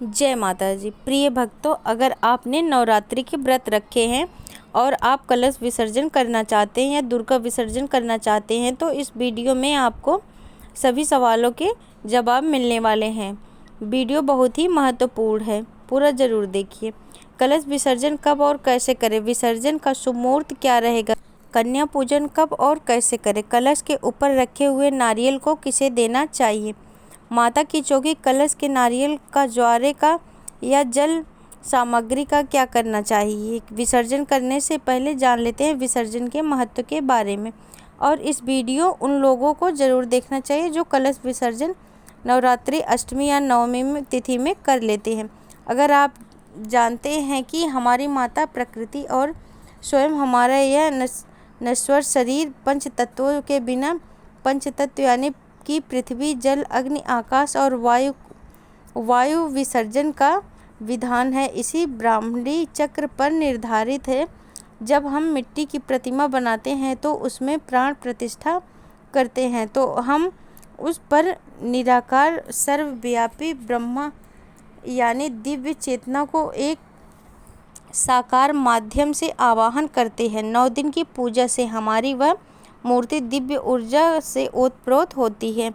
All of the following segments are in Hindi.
जय माता जी। प्रिय भक्तों, अगर आपने नवरात्रि के व्रत रखे हैं और आप कलश विसर्जन करना चाहते हैं या दुर्गा विसर्जन करना चाहते हैं तो इस वीडियो में आपको सभी सवालों के जवाब मिलने वाले हैं। वीडियो बहुत ही महत्वपूर्ण है, पूरा ज़रूर देखिए। कलश विसर्जन कब और कैसे करें? विसर्जन का शुभ मुहूर्त क्या रहेगा? कन्या पूजन कब और कैसे करें? कलश के ऊपर रखे हुए नारियल को किसे देना चाहिए? माता की चौकी कलश के नारियल का, ज्वारे का या जल सामग्री का क्या करना चाहिए? विसर्जन करने से पहले जान लेते हैं विसर्जन के महत्व के बारे में। और इस वीडियो उन लोगों को ज़रूर देखना चाहिए जो कलश विसर्जन नवरात्रि, अष्टमी या नवमी तिथि में कर लेते हैं। अगर आप जानते हैं कि हमारी माता प्रकृति और स्वयं हमारा यह नश्वर शरीर पंच तत्वों के बिना, पंच तत्व यानी कि पृथ्वी, जल, अग्नि, आकाश और वायु विसर्जन का विधान है, इसी ब्राह्मणी चक्र पर निर्धारित है। जब हम मिट्टी की प्रतिमा बनाते हैं तो उसमें प्राण प्रतिष्ठा करते हैं तो हम उस पर निराकार सर्वव्यापी ब्रह्मा यानी दिव्य चेतना को एक साकार माध्यम से आवाहन करते हैं। 9 दिन की पूजा से हमारी वह मूर्ति दिव्य ऊर्जा से ओतप्रोत होती है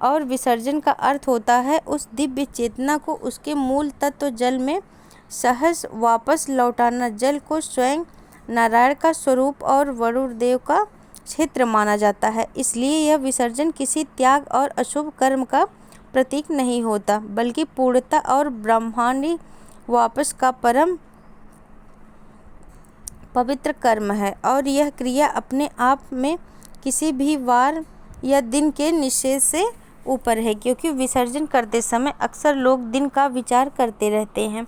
और विसर्जन का अर्थ होता है उस दिव्य चेतना को उसके मूल तत्व जल में सहज वापस लौटाना। जल को स्वयं नारायण का स्वरूप और वरुण देव का क्षेत्र माना जाता है, इसलिए यह विसर्जन किसी त्याग और अशुभ कर्म का प्रतीक नहीं होता बल्कि पूर्णता और ब्रह्मांडी वापस का परम पवित्र कर्म है। और यह क्रिया अपने आप में किसी भी वार या दिन के निषेध से ऊपर है, क्योंकि विसर्जन करते समय अक्सर लोग दिन का विचार करते रहते हैं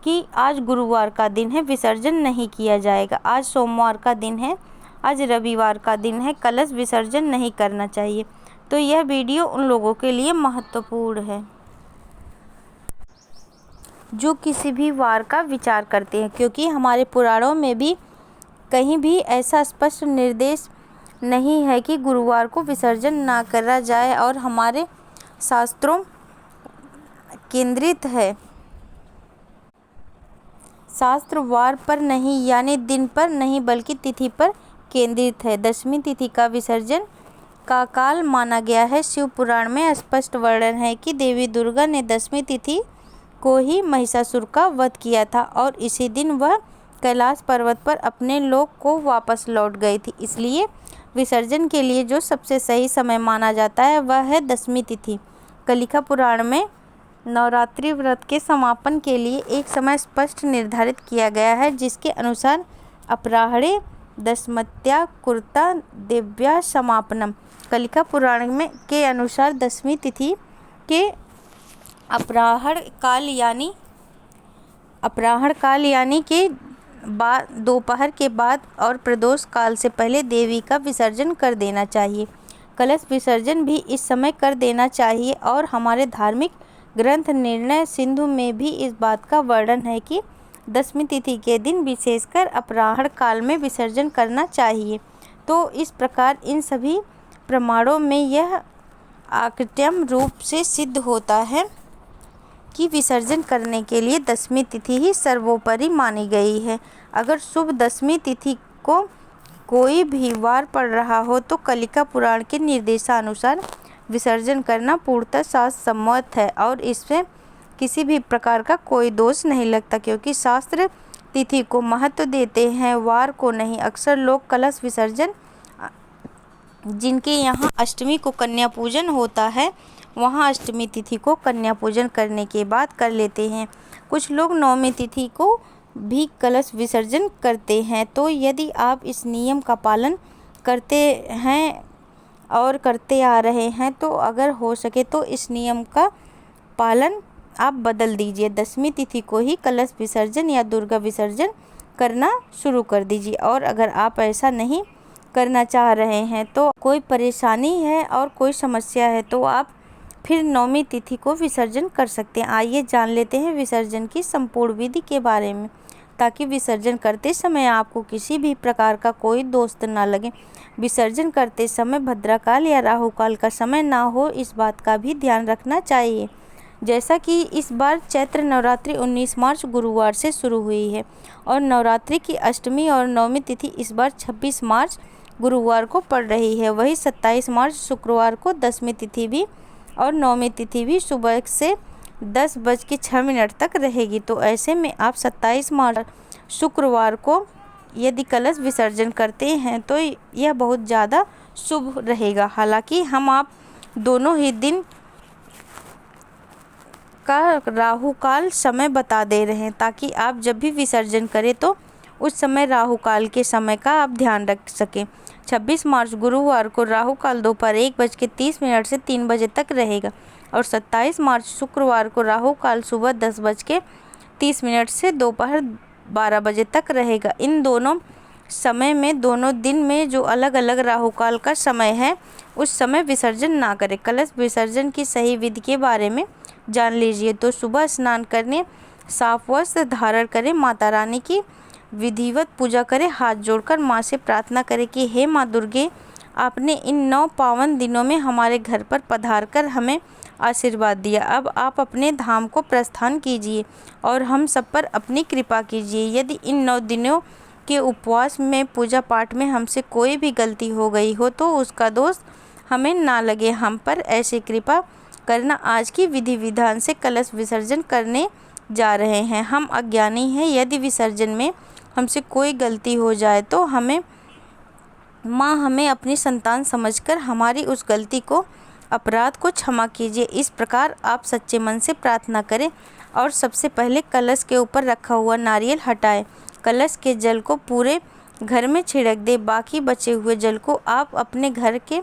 कि आज गुरुवार का दिन है, विसर्जन नहीं किया जाएगा, आज सोमवार का दिन है, आज रविवार का दिन है, कलश विसर्जन नहीं करना चाहिए। तो यह वीडियो उन लोगों के लिए महत्वपूर्ण है जो किसी भी वार का विचार करते हैं, क्योंकि हमारे पुराणों में भी कहीं भी ऐसा स्पष्ट निर्देश नहीं है कि गुरुवार को विसर्जन ना करा जाए और हमारे शास्त्रों केंद्रित है। शास्त्र वार पर नहीं यानी दिन पर नहीं बल्कि तिथि पर केंद्रित है। दशमी तिथि का विसर्जन का काल माना गया है। शिव पुराण में स्पष्ट वर्णन है कि देवी दुर्गा ने दशमी तिथि को ही महिषासुर का वध किया था और इसी दिन वह कैलाश पर्वत पर अपने लोक को वापस लौट गई थी। इसलिए विसर्जन के लिए जो सबसे सही समय माना जाता है वह है दशमी तिथि। कलिका पुराण में नवरात्रि व्रत के समापन के लिए एक समय स्पष्ट निर्धारित किया गया है, जिसके अनुसार अपराह्णे दशमत्या कुर्ता देव्या समापनम। कलिका पुराण में के अनुसार दशमी तिथि के अपराह्न काल यानी कि दोपहर के बाद और प्रदोष काल से पहले देवी का विसर्जन कर देना चाहिए। कलश विसर्जन भी इस समय कर देना चाहिए और हमारे धार्मिक ग्रंथ निर्णय सिंधु में भी इस बात का वर्णन है कि दशमी तिथि के दिन विशेषकर अपराह्न काल में विसर्जन करना चाहिए। तो इस प्रकार इन सभी प्रमाणों में यह आकृत्यम रूप से सिद्ध होता है कि विसर्जन करने के लिए दशमी तिथि ही सर्वोपरि मानी गई है। अगर शुभ दशमी तिथि को कोई भी वार पड़ रहा हो तो कलिका पुराण के निर्देशानुसार विसर्जन करना पूर्णतः शास्त्र सम्मत है और इसमें किसी भी प्रकार का कोई दोष नहीं लगता, क्योंकि शास्त्र तिथि को महत्व देते हैं, वार को नहीं। अक्सर लोग कलश विसर्जन जिनके यहाँ अष्टमी को कन्या पूजन होता है वहाँ अष्टमी तिथि को कन्या पूजन करने के बाद कर लेते हैं। कुछ लोग नवमी तिथि को भी कलश विसर्जन करते हैं। तो यदि आप इस नियम का पालन करते हैं और करते आ रहे हैं तो अगर हो सके तो इस नियम का पालन आप बदल दीजिए। दशमी तिथि को ही कलश विसर्जन या दुर्गा विसर्जन करना शुरू कर दीजिए। और अगर आप ऐसा नहीं करना चाह रहे हैं तो कोई परेशानी है और कोई समस्या है तो आप फिर नवमी तिथि को विसर्जन कर सकते हैं। आइए जान लेते हैं विसर्जन की संपूर्ण विधि के बारे में, ताकि विसर्जन करते समय आपको किसी भी प्रकार का कोई दोष न लगे। विसर्जन करते समय भद्राकाल या राहुकाल का समय ना हो, इस बात का भी ध्यान रखना चाहिए। जैसा कि इस बार चैत्र नवरात्रि 19 मार्च गुरुवार से शुरू हुई है और नवरात्रि की अष्टमी और नवमी तिथि इस बार 26 मार्च गुरुवार को पड़ रही है। वही 27 मार्च शुक्रवार को दसवीं तिथि भी और नवमी तिथि भी सुबह से 10:06 तक रहेगी। तो ऐसे में आप 27 मार्च शुक्रवार को यदि कलश विसर्जन करते हैं तो यह बहुत ज़्यादा शुभ रहेगा। हालांकि हम आप दोनों ही दिन का राहु काल समय बता दे रहे हैं ताकि आप जब भी विसर्जन करें तो उस समय राहु काल के समय का आप ध्यान रख सकें। 26 मार्च गुरुवार को राहु काल दोपहर 1:30 से 3 बजे तक रहेगा और 27 मार्च शुक्रवार को राहु काल सुबह 10:30 से दोपहर 12 बजे तक रहेगा। इन दोनों समय में दोनों दिन में जो अलग अलग राहु काल का समय है उस समय विसर्जन ना करें। कलश विसर्जन की सही विधि के बारे में जान लीजिए। तो सुबह स्नान करने, साफ वस्त्र धारण करें, माता रानी की विधिवत पूजा करें, हाथ जोड़कर माँ से प्रार्थना करें कि हे माँ दुर्गे, आपने इन 9 पावन दिनों में हमारे घर पर पधार कर हमें आशीर्वाद दिया। अब आप अपने धाम को प्रस्थान कीजिए और हम सब पर अपनी कृपा कीजिए। यदि इन 9 दिनों के उपवास में, पूजा पाठ में हमसे कोई भी गलती हो गई हो तो उसका दोष हमें ना लगे। हम पर ऐसी कृपा करना। आज की विधि विधान से कलश विसर्जन करने जा रहे हैं। हम अज्ञानी हैं। यदि विसर्जन में हमसे कोई गलती हो जाए तो माँ हमें अपनी संतान समझकर हमारी उस गलती को, अपराध को क्षमा कीजिए। इस प्रकार आप सच्चे मन से प्रार्थना करें और सबसे पहले कलश के ऊपर रखा हुआ नारियल हटाएं। कलश के जल को पूरे घर में छिड़क दें। बाकी बचे हुए जल को आप अपने घर के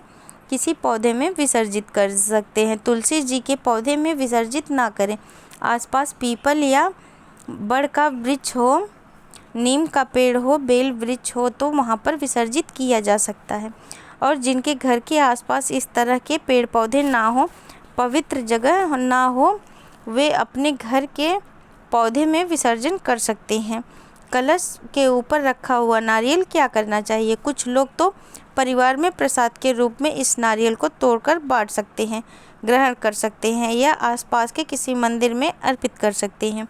किसी पौधे में विसर्जित कर सकते हैं। तुलसी जी के पौधे में विसर्जित ना करें। आसपास पीपल या बड़ का वृक्ष हो, नीम का पेड़ हो, बेल वृक्ष हो तो वहाँ पर विसर्जित किया जा सकता है। और जिनके घर के आसपास इस तरह के पेड़ पौधे ना हो, पवित्र जगह ना हो, वे अपने घर के पौधे में विसर्जन कर सकते हैं। कलश के ऊपर रखा हुआ नारियल क्या करना चाहिए? कुछ लोग तो परिवार में प्रसाद के रूप में इस नारियल को तोड़कर बांट सकते हैं, ग्रहण कर सकते हैं या आसपास के किसी मंदिर में अर्पित कर सकते हैं।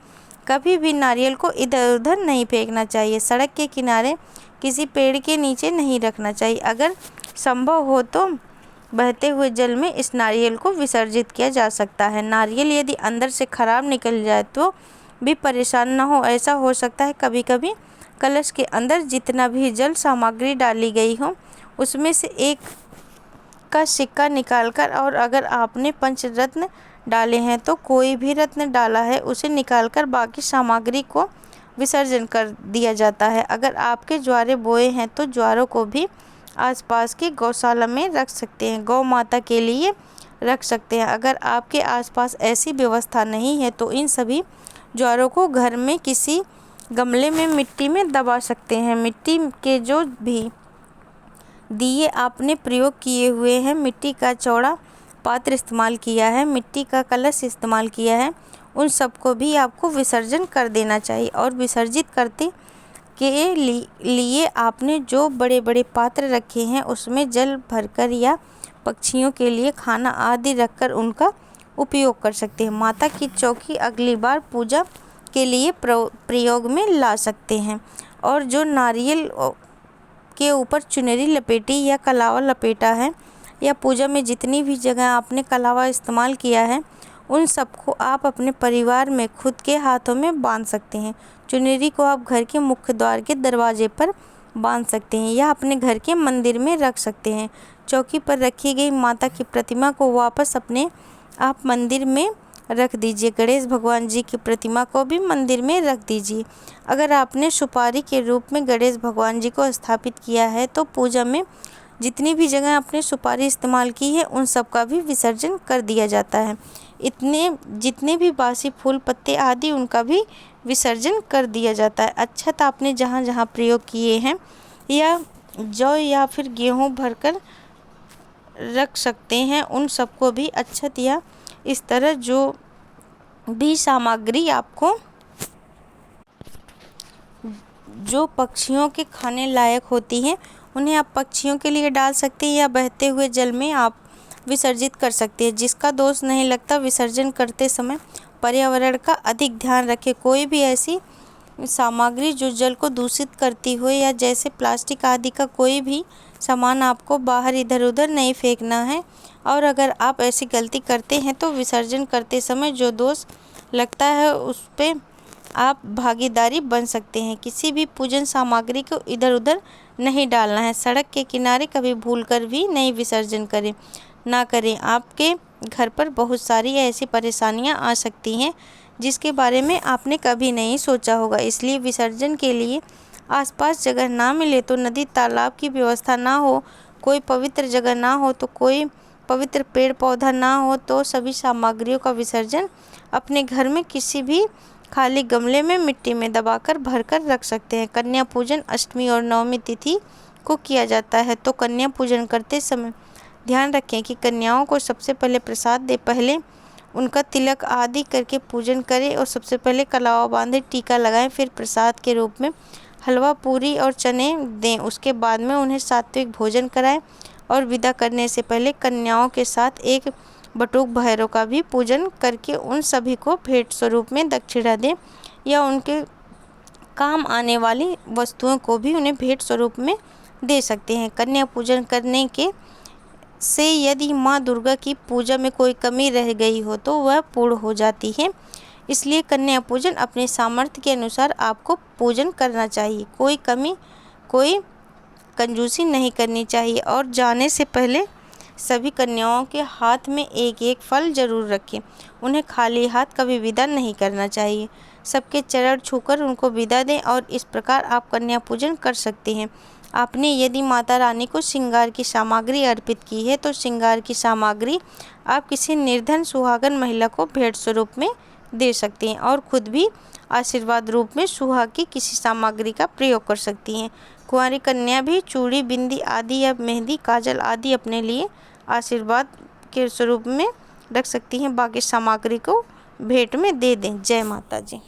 कभी भी नारियल को इधर उधर नहीं फेंकना चाहिए। सड़क के किनारे किसी पेड़ के नीचे नहीं रखना चाहिए। अगर संभव हो तो बहते हुए जल में इस नारियल को विसर्जित किया जा सकता है। नारियल यदि अंदर से खराब निकल जाए तो भी परेशान न हो। ऐसा हो सकता है कभी कभी कलश के अंदर जितना भी जल सामग्री डाली गई हो उसमें से एक का सिक्का निकालकर, और अगर आपने पंचरत्न डाले हैं तो कोई भी रत्न डाला है उसे निकालकर बाकी सामग्री को विसर्जन कर दिया जाता है। अगर आपके ज्वारे बोए हैं तो ज्वारों को भी आसपास की गौशाला में रख सकते हैं, गौ माता के लिए रख सकते हैं। अगर आपके आसपास ऐसी व्यवस्था नहीं है तो इन सभी ज्वारों को घर में किसी गमले में मिट्टी में दबा सकते हैं। मिट्टी के जो भी दिए आपने प्रयोग किए हुए हैं, मिट्टी का चौड़ा पात्र इस्तेमाल किया है, मिट्टी का कलश इस्तेमाल किया है, उन सबको भी आपको विसर्जन कर देना चाहिए। और विसर्जित करते के लिए आपने जो बड़े बड़े पात्र रखे हैं उसमें जल भरकर या पक्षियों के लिए खाना आदि रखकर उनका उपयोग कर सकते हैं। माता की चौकी अगली बार पूजा के लिए प्रयोग में ला सकते हैं। और जो नारियल के ऊपर चुनरी लपेटी या कलावा लपेटा है या पूजा में जितनी भी जगह आपने कलावा इस्तेमाल किया है उन सबको आप अपने परिवार में खुद के हाथों में बांध सकते हैं। चुनरी को आप घर के मुख्य द्वार के दरवाजे पर बांध सकते हैं या अपने घर के मंदिर में रख सकते हैं। चौकी पर रखी गई माता की प्रतिमा को वापस अपने आप मंदिर में रख दीजिए। गणेश भगवान जी की प्रतिमा को भी मंदिर में रख दीजिए। अगर आपने सुपारी के रूप में गणेश भगवान जी को स्थापित किया है तो पूजा में जितनी भी जगह आपने सुपारी इस्तेमाल की है उन सब का भी विसर्जन कर दिया जाता है। जितने भी बासी फूल पत्ते आदि उनका भी विसर्जन कर दिया जाता है। अक्षत आपने जहाँ जहाँ प्रयोग किए हैं या जौ या फिर गेहूँ भरकर रख सकते हैं उन सबको भी अक्षत या इस तरह जो भी सामग्री आपको जो पक्षियों के खाने लायक होती हैं उन्हें आप पक्षियों के लिए डाल सकते हैं या बहते हुए जल में आप विसर्जित कर सकती है। जिसका दोष नहीं लगता, विसर्जन करते समय पर्यावरण का अधिक ध्यान रखें। कोई भी ऐसी सामग्री जो जल को दूषित करती हो या जैसे प्लास्टिक आदि का कोई भी सामान आपको बाहर इधर उधर नहीं फेंकना है। और अगर आप ऐसी गलती करते हैं तो विसर्जन करते समय जो दोष लगता है उस पे आप भागीदारी बन सकते हैं। किसी भी पूजन सामग्री को इधर उधर नहीं डालना है। सड़क के किनारे कभी भूलकर भी नहीं विसर्जन करें। आपके घर पर बहुत सारी ऐसी परेशानियां आ सकती हैं जिसके बारे में आपने कभी नहीं सोचा होगा। इसलिए विसर्जन के लिए आसपास जगह ना मिले तो नदी तालाब की व्यवस्था ना हो, कोई पवित्र जगह ना हो तो कोई पवित्र पेड़ पौधा ना हो तो सभी सामग्रियों का विसर्जन अपने घर में किसी भी खाली गमले में मिट्टी में दबाकर भरकर रख सकते हैं। कन्या पूजन अष्टमी और नवमी तिथि को किया जाता है। तो कन्या पूजन करते समय ध्यान रखें कि कन्याओं को सबसे पहले प्रसाद दें, पहले उनका तिलक आदि करके पूजन करें और सबसे पहले कलावा बांधे टीका लगाएं, फिर प्रसाद के रूप में हलवा पूरी और चने दें। उसके बाद में उन्हें सात्विक भोजन कराएं और विदा करने से पहले कन्याओं के साथ एक बटुक भैरव का भी पूजन करके उन सभी को भेंट स्वरूप में दक्षिणा दें या उनके काम आने वाली वस्तुओं को भी उन्हें भेंट स्वरूप में दे सकते हैं। कन्या पूजन करने के से यदि माँ दुर्गा की पूजा में कोई कमी रह गई हो तो वह पूर्ण हो जाती है। इसलिए कन्या पूजन अपने सामर्थ्य के अनुसार आपको पूजन करना चाहिए। कोई कमी, कोई कंजूसी नहीं करनी चाहिए। और जाने से पहले सभी कन्याओं के हाथ में एक एक फल जरूर रखें। उन्हें खाली हाथ कभी विदा नहीं करना चाहिए। सबके चरण छूकर उनको विदा दें और इस प्रकार आप कन्या पूजन कर सकते हैं। आपने यदि माता रानी को श्रृंगार की सामग्री अर्पित की है तो श्रृंगार की सामग्री आप किसी निर्धन सुहागन महिला को भेंट स्वरूप में दे सकती हैं और खुद भी आशीर्वाद रूप में सुहाग की किसी सामग्री का प्रयोग कर सकती हैं। कुंवारी कन्या भी चूड़ी, बिंदी आदि या मेहंदी, काजल आदि अपने लिए आशीर्वाद के स्वरूप में रख सकती हैं। बाकी सामग्री को भेंट में दे दें। जय माता जी।